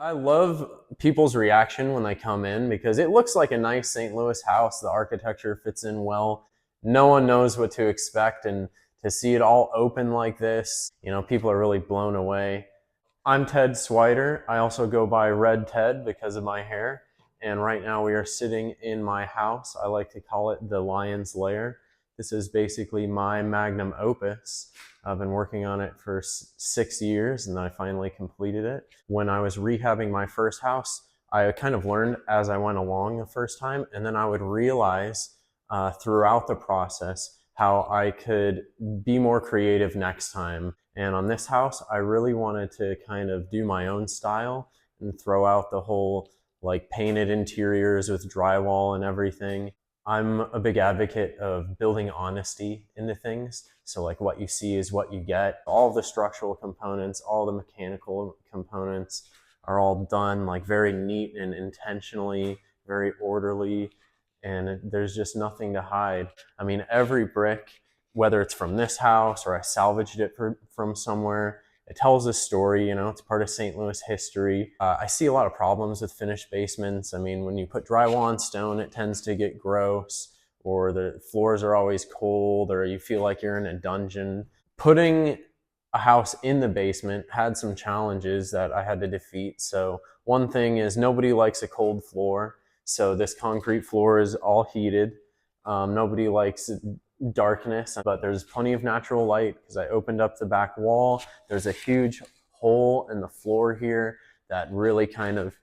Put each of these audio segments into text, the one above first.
I love people's reaction when they come in because it looks like a nice St. Louis house. The architecture fits in well. No one knows what to expect, and to see it all open like this, people are really blown away. I'm Ted Swider. I also go by Red Ted because of my hair. And right now we are sitting in my house. I like to call it the Lion's Lair. This is basically my magnum opus. I've been working on it for 6 years and I finally completed it. When I was rehabbing my first house, I kind of learned as I went along the first time, and then I would realize throughout the process how I could be more creative next time. And on this house, I really wanted to kind of do my own style and throw out the whole like painted interiors with drywall and everything. I'm a big advocate of building honesty into things. So like what you see is what you get. All the structural components, all the mechanical components are all done like very neat and intentionally, very orderly, and there's just nothing to hide. I mean, every brick, whether it's from this house or I salvaged it from somewhere, it tells a story. It's part of St. Louis history. I see a lot of problems with finished basements. I mean, when you put drywall on stone, it tends to get gross, or the floors are always cold, or you feel like you're in a dungeon. Putting a house in the basement had some challenges that I had to defeat. So one thing is nobody likes a cold floor. So this concrete floor is all heated. Nobody likes darkness, but there's plenty of natural light because I opened up the back wall. There's a huge hole in the floor here that really kind of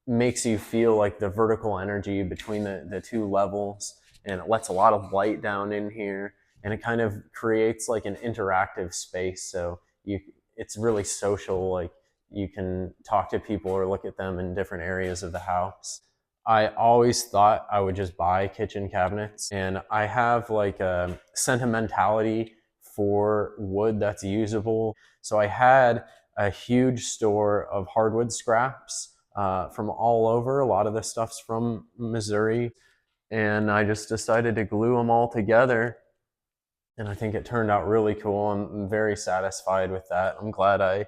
makes you feel like the vertical energy between the two levels, and it lets a lot of light down in here, and it kind of creates like an interactive space. So it's really social. Like you can talk to people or look at them in different areas of the house. I always thought I would just buy kitchen cabinets, and I have like a sentimentality for wood that's usable. So I had a huge store of hardwood scraps from all over. A lot of this stuff's from Missouri, and I just decided to glue them all together, and I think it turned out really cool. I'm very satisfied with that. I'm glad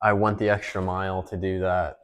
I went the extra mile to do that.